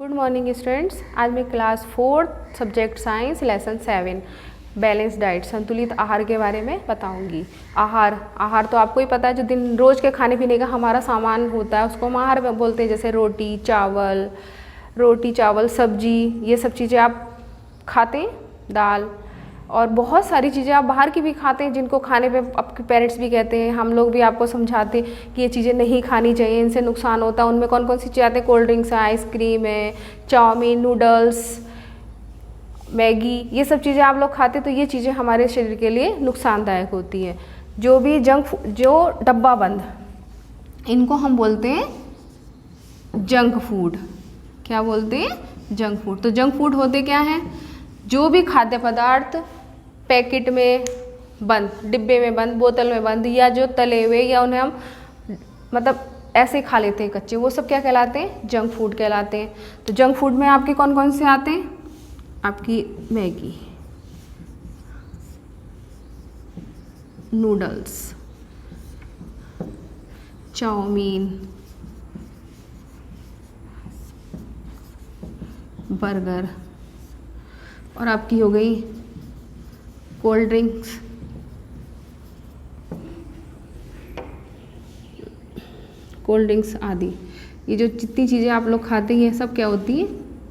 Good morning students. आज मैं class 4 subject science lesson 7 balance diet संतुलित आहार के बारे में बताऊंगी। आहार तो आपको ही पता है, जो दिन रोज के खाने पीने का हमारा सामान होता है उसको हम आहार बोलते हैं। जैसे रोटी चावल सब्जी, ये सब चीज़ें आप खाते हैं, दाल और बहुत सारी चीज़ें आप बाहर की भी खाते हैं, जिनको खाने पे आपके पेरेंट्स भी कहते हैं, हम लोग भी आपको समझाते हैं कि ये चीज़ें नहीं खानी चाहिए, इनसे नुकसान होता है। उनमें कौन कौन सी चीज़ें आती हैं? कोल्ड ड्रिंक्स है, आइसक्रीम है, चाउमीन, नूडल्स, मैगी, ये सब चीज़ें आप लोग खाते हैं, तो ये चीज़ें हमारे शरीर के लिए नुकसानदायक होती हैं। जो भी जो डब्बा बंद, इनको हम बोलते हैं जंक फूड। क्या बोलते हैं? Junk food. तो जंक फूड होते क्या हैं? जो भी खाद्य पदार्थ पैकेट में बंद, डिब्बे में बंद, बोतल में बंद, या जो तले हुए या उन्हें हम मतलब ऐसे खा लेते हैं कच्चे, वो सब क्या कहलाते हैं? जंक फूड कहलाते हैं। तो जंक फूड में आपके कौन कौन से आते हैं? आपकी मैगी, नूडल्स, चाउमीन, बर्गर, और आपकी हो गई कोल्ड ड्रिंक्स, आदि। ये जो जितनी चीज़ें आप लोग खाते हैं, ये सब क्या होती है?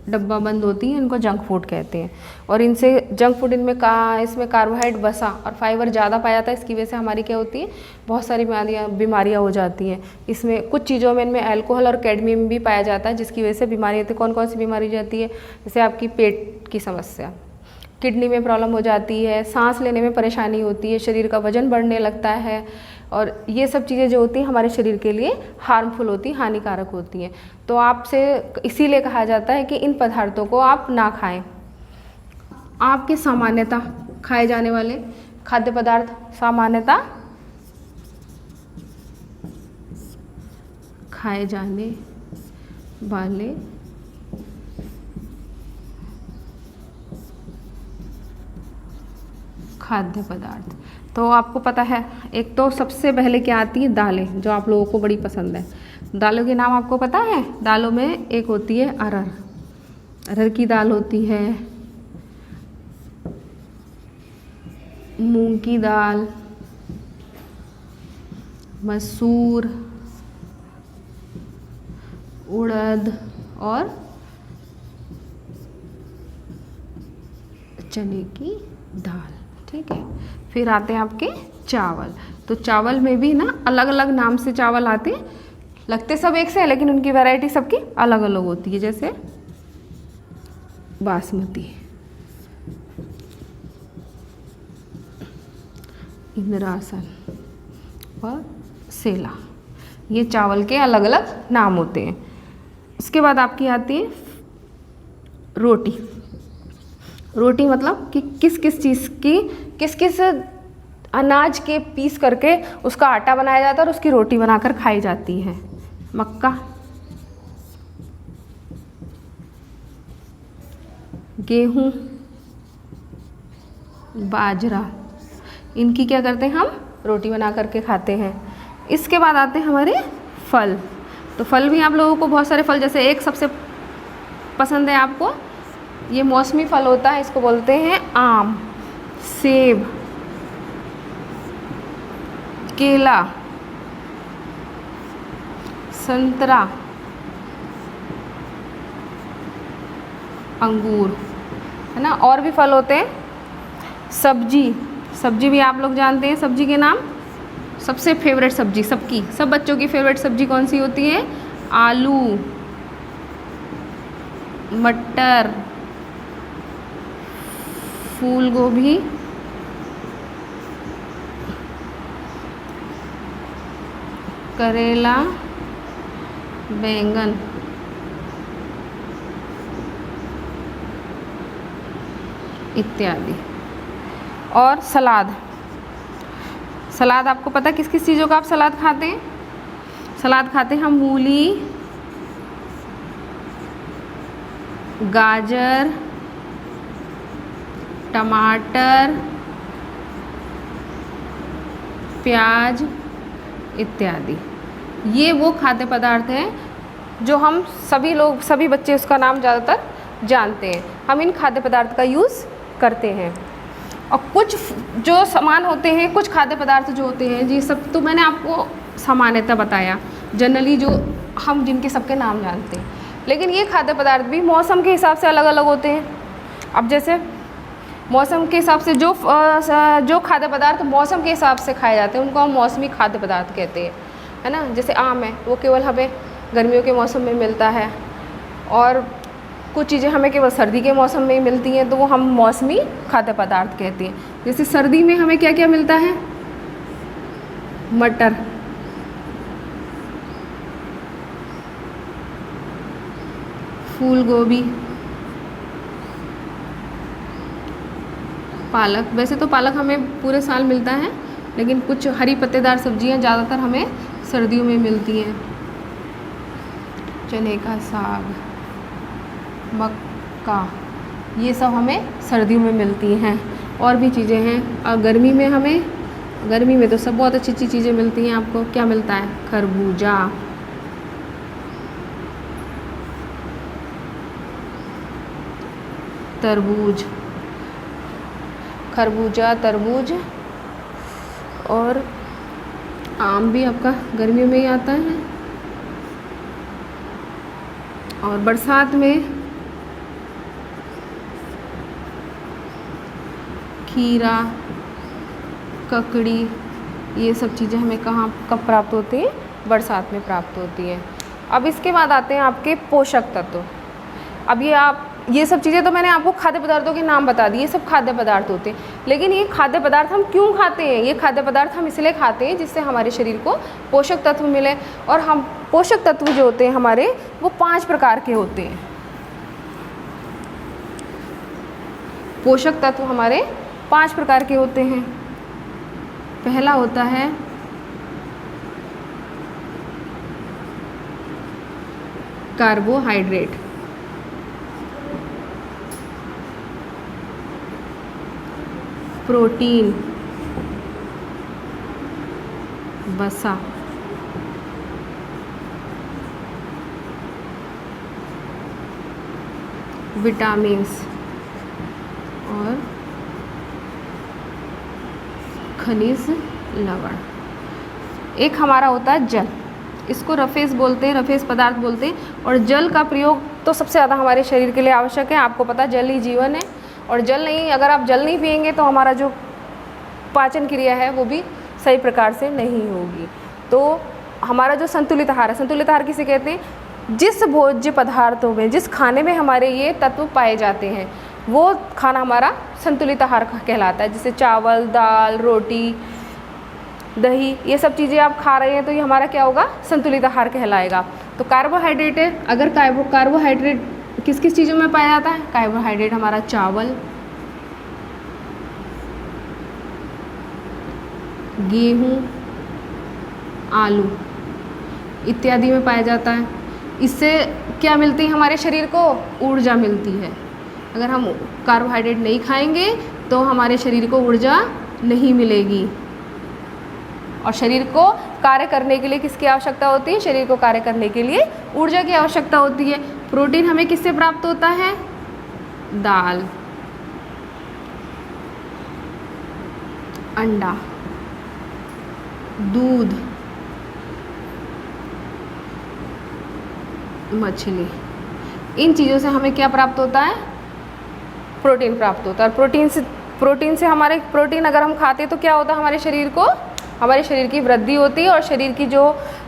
डब्बा बंद होती हैं, इनको जंक फूड कहते हैं। और इनसे जंक फूड इसमें कार्बोहाइड्रेट, वसा और फाइबर ज़्यादा पाया जाता है। इसकी वजह से हमारी क्या होती है? बहुत सारी बीमारियाँ हो जाती हैं। इसमें कुछ चीज़ों में इनमें अल्कोहल और कैडमियम भी पाया जाता है, जिसकी वजह से बीमारी होती है। कौन कौन सी बीमारी हो जाती है? जैसे आपकी पेट की समस्या, किडनी में प्रॉब्लम हो जाती है, सांस लेने में परेशानी होती है, शरीर का वजन बढ़ने लगता है, और ये सब चीज़ें जो होती हैं हमारे शरीर के लिए हार्मफुल होती, हानिकारक होती हैं। तो आपसे इसीलिए कहा जाता है कि इन पदार्थों को आप ना खाएं। आपके सामान्यतः खाए जाने वाले खाद्य पदार्थ, सामान्यतः खाए जाने वाले खाद्य पदार्थ, तो आपको पता है, एक तो सबसे पहले क्या आती है? दालें, जो आप लोगों को बड़ी पसंद है। दालों के नाम आपको पता है? दालों में एक होती है अरहर की दाल होती है, मूंग की दाल, मसूर, उड़द और चने की दाल। ठीक है। फिर आते हैं आपके चावल। तो चावल में भी ना अलग अलग नाम से चावल आते हैं, लगते सब एक से है लेकिन उनकी वैरायटी सबकी अलग अलग होती है। जैसे बासमती, इंद्रासन और सेला, ये चावल के अलग अलग नाम होते हैं। इसके बाद आपकी आती है रोटी मतलब कि किस किस चीज़ की, किस किस अनाज के पीस करके उसका आटा बनाया जाता है और उसकी रोटी बनाकर खाई जाती है। मक्का, गेहूँ, बाजरा, इनकी क्या करते हैं? हम रोटी बना करके खाते हैं। इसके बाद आते हैं हमारे फल। तो फल भी आप लोगों को बहुत सारे फल, जैसे एक सबसे पसंद है आपको, ये मौसमी फल होता है, इसको बोलते हैं आम, सेब, केला, संतरा, अंगूर, है ना। और भी फल होते हैं। सब्जी भी आप लोग जानते हैं सब्जी के नाम। सबसे फेवरेट सब्जी सबकी, सब बच्चों की फेवरेट सब्जी कौन सी होती है? आलू, मटर, फूल गोभी, करेला, बैंगन, इत्यादि। और सलाद आपको पता है किस किस चीज़ों का आप सलाद खाते हैं? सलाद खाते हैं हम मूली, गाजर, टमाटर, प्याज इत्यादि। ये वो खाद्य पदार्थ हैं जो हम सभी बच्चे उसका नाम ज़्यादातर जानते हैं। हम इन खाद्य पदार्थ का यूज़ करते हैं। और कुछ जो सामान होते हैं, कुछ खाद्य पदार्थ जो होते हैं, ये सब तो मैंने आपको सामान्यतः बताया, जनरली जो हम जिनके सबके नाम जानते हैं। लेकिन ये खाद्य पदार्थ भी मौसम के हिसाब से अलग अलग होते हैं। अब जैसे मौसम के हिसाब से जो खाद्य पदार्थ मौसम के हिसाब से खाए जाते हैं उनको हम मौसमी खाद्य पदार्थ कहते हैं, है ना। जैसे आम है, वो केवल हमें गर्मियों के मौसम में मिलता है, और कुछ चीज़ें हमें केवल सर्दी के मौसम में ही मिलती हैं, तो वो हम मौसमी खाद्य पदार्थ कहते हैं। जैसे सर्दी में हमें क्या क्या मिलता है? मटर, फूल गोभी, पालक। वैसे तो पालक हमें पूरे साल मिलता है, लेकिन कुछ हरी पत्तेदार सब्जियां ज़्यादातर हमें सर्दियों में मिलती हैं। चने का साग, मक्का, ये सब हमें सर्दियों में मिलती हैं। और भी चीज़ें हैं। और गर्मी में तो सब बहुत अच्छी अच्छी चीज़ें मिलती हैं। आपको क्या मिलता है? खरबूजा, तरबूज, तरबूज, और आम भी आपका गर्मियों में ही आता है। और बरसात में खीरा, ककड़ी, ये सब चीज़ें हमें कब प्राप्त होती हैं? बरसात में प्राप्त होती हैं। अब इसके बाद आते हैं आपके पोषक तत्व। अब ये सब चीज़ें तो मैंने आपको खाद्य पदार्थों के नाम बता दिए, ये सब खाद्य पदार्थ होते हैं। लेकिन ये खाद्य पदार्थ हम क्यों खाते हैं? ये खाद्य पदार्थ हम इसलिए खाते हैं जिससे हमारे शरीर को पोषक तत्व मिले। और हम पोषक तत्व जो होते हैं हमारे, वो 5 प्रकार के होते हैं। पोषक तत्व हमारे 5 प्रकार के होते हैं। पहला होता है कार्बोहाइड्रेट, प्रोटीन, वसा, विटामिन्स और खनिज लवण। एक हमारा होता है जल, इसको रफेज बोलते हैं, रफेज पदार्थ बोलते हैं। और जल का प्रयोग तो सबसे ज़्यादा हमारे शरीर के लिए आवश्यक है। आपको पता, जल ही जीवन है। और अगर आप जल नहीं पिएंगे तो हमारा जो पाचन क्रिया है वो भी सही प्रकार से नहीं होगी। तो हमारा जो संतुलित आहार है, संतुलित आहार किसे कहते हैं? जिस भोज्य पदार्थों में, जिस खाने में हमारे ये तत्व पाए जाते हैं, वो खाना हमारा संतुलित आहार कहलाता है। जैसे चावल, दाल, रोटी, दही, ये सब चीज़ें आप खा रहे हैं तो ये हमारा क्या होगा? संतुलित आहार कहलाएगा। तो कार्बोहाइड्रेट है, अगर कार्बोहाइड्रेट किस किस चीज़ों में पाया जाता है? कार्बोहाइड्रेट हमारा चावल, गेहूँ, आलू इत्यादि में पाया जाता है। इससे क्या मिलती है हमारे शरीर को? ऊर्जा मिलती है। अगर हम कार्बोहाइड्रेट नहीं खाएंगे तो हमारे शरीर को ऊर्जा नहीं मिलेगी। और शरीर को कार्य करने के लिए किसकी आवश्यकता होती है? शरीर को कार्य करने के लिए ऊर्जा की आवश्यकता होती है। प्रोटीन हमें किससे प्राप्त होता है? दाल, अंडा, दूध, मछली, इन चीज़ों से हमें क्या प्राप्त होता है? प्रोटीन प्राप्त होता है। और प्रोटीन से प्रोटीन अगर हम खाते तो क्या होता है? हमारे शरीर की वृद्धि होती है और शरीर की जो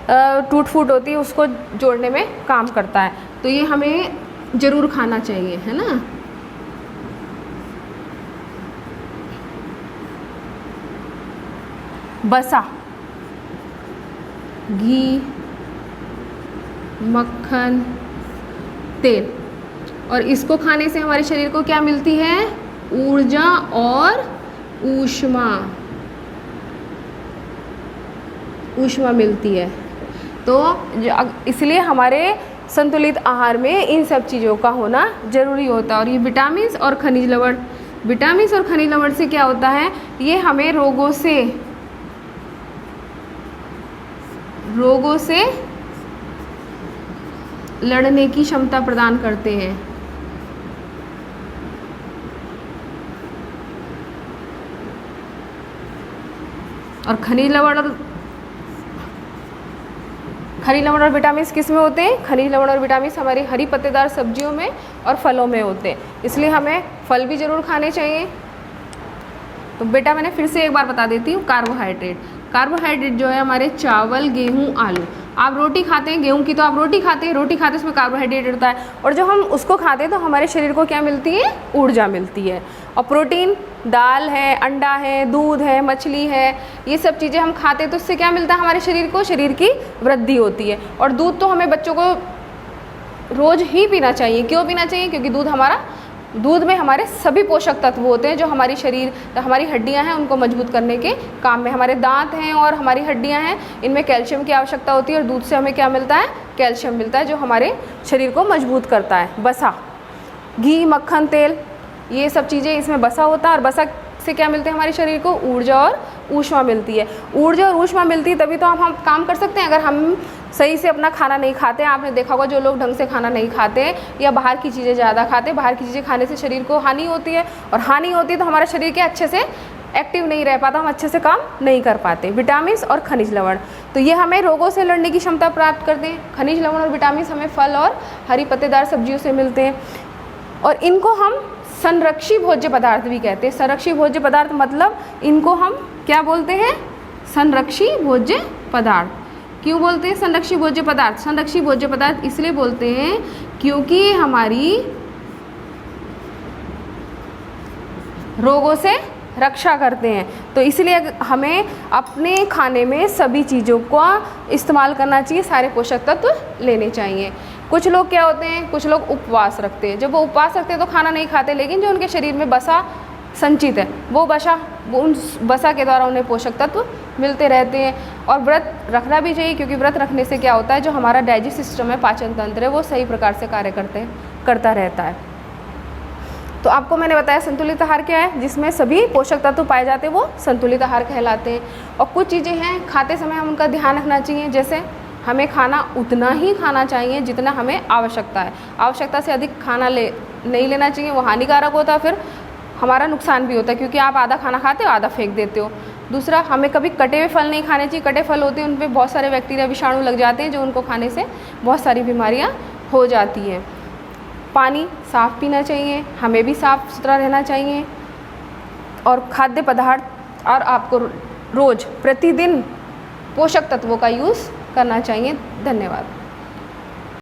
टूट फूट होती है उसको जोड़ने में काम करता है। तो ये हमें ज़रूर खाना चाहिए, है ना। वसा, घी, मक्खन, तेल, और इसको खाने से हमारे शरीर को क्या मिलती है? ऊर्जा और ऊष्मा मिलती है। तो इसलिए हमारे संतुलित आहार में इन सब चीज़ों का होना ज़रूरी होता है। और ये विटामिन्स और खनिज लवण से क्या होता है? ये हमें रोगों से लड़ने की क्षमता प्रदान करते हैं। और खनिज लवण और विटामिन किस में होते हैं? खनिज लवण और विटामिन हमारी हरी पत्तेदार सब्जियों में और फलों में होते हैं, इसलिए हमें फल भी ज़रूर खाने चाहिए। तो बेटा मैंने फिर से एक बार बता देती हूँ, कार्बोहाइड्रेट जो है हमारे चावल, गेहूँ, आलू। आप रोटी खाते हैं गेहूं की, तो आप रोटी खाते हैं उसमें कार्बोहाइड्रेट होता है, और जब हम उसको खाते हैं तो हमारे शरीर को क्या मिलती है? ऊर्जा मिलती है। और प्रोटीन दाल है, अंडा है, दूध है, मछली है, ये सब चीज़ें हम खाते हैं तो इससे क्या मिलता है हमारे शरीर को? शरीर की वृद्धि होती है। और दूध तो हमें बच्चों को रोज़ ही पीना चाहिए। क्यों पीना चाहिए? क्योंकि दूध में हमारे सभी पोषक तत्व होते हैं जो हमारी हड्डियां हैं उनको मजबूत करने के काम में। हमारे दांत हैं और हमारी हड्डियां हैं, इनमें कैल्शियम की आवश्यकता होती है, और दूध से हमें क्या मिलता है? कैल्शियम मिलता है जो हमारे शरीर को मजबूत करता है। बसा, घी, मक्खन, तेल, ये सब चीज़ें इसमें बसा होता है, और बसा से क्या मिलते हैं हमारे शरीर को? ऊर्जा और ऊष्मा मिलती है। ऊर्जा और ऊष्मा मिलती है तभी तो हम काम कर सकते हैं। अगर हम सही से अपना खाना नहीं खाते, आपने देखा होगा जो लोग ढंग से खाना नहीं खाते या बाहर की चीज़ें ज़्यादा खाते, बाहर की चीज़ें खाने से शरीर को हानि होती है, और हानि होती है तो हमारा शरीर के अच्छे से एक्टिव नहीं रह पाता, हम अच्छे से काम नहीं कर पाते। विटामिन और खनिज लवण, तो ये हमें रोगों से लड़ने की क्षमता प्राप्त करते हैं। खनिज लवण और विटामिन हमें फल और हरी पत्तेदार सब्जियों से मिलते हैं, और इनको हम संरक्षी भोज्य पदार्थ भी कहते हैं। संरक्षी भोज्य पदार्थ मतलब इनको हम क्या बोलते हैं? संरक्षी भोज्य पदार्थ। क्यों बोलते हैं संरक्षी भोज्य पदार्थ? संरक्षी भोज्य पदार्थ इसलिए बोलते हैं क्योंकि ये हमारी रोगों से रक्षा करते हैं। तो इसलिए हमें अपने खाने में सभी चीज़ों का इस्तेमाल करना चाहिए, सारे पोषक तत्व लेने चाहिए। कुछ लोग क्या होते हैं? कुछ लोग उपवास रखते हैं। जब वो उपवास रखते हैं तो खाना नहीं खाते, लेकिन जो उनके शरीर में बसा संचित है वो उन बसा के द्वारा उन्हें पोषक तत्व मिलते रहते हैं। और व्रत रखना भी चाहिए, क्योंकि व्रत रखने से क्या होता है, जो हमारा डाइजेस्ट सिस्टम है, पाचन तंत्र है, वो सही प्रकार से कार्य करता रहता है। तो आपको मैंने बताया संतुलित आहार क्या है, जिसमें सभी पोषक तत्व पाए जाते हैं, वो संतुलित आहार कहलाते हैं। और कुछ चीज़ें हैं खाते समय हम उनका ध्यान रखना चाहिए, जैसे हमें खाना उतना ही खाना चाहिए जितना हमें आवश्यकता है। आवश्यकता से अधिक खाना नहीं लेना चाहिए, वो हानिकारक होता है, फिर हमारा नुकसान भी होता है, क्योंकि आप आधा खाना खाते हो आधा फेंक देते हो। दूसरा, हमें कभी कटे हुए फल नहीं खाने चाहिए। कटे फल होते हैं उन पर बहुत सारे बैक्टीरिया, विषाणु लग जाते हैं, जो उनको खाने से बहुत सारी बीमारियां हो जाती हैं। पानी साफ़ पीना चाहिए, हमें भी साफ़ सुथरा रहना चाहिए। और खाद्य पदार्थ और आपको रोज़ प्रतिदिन पोषक तत्वों का यूज़ करना चाहिए। धन्यवाद।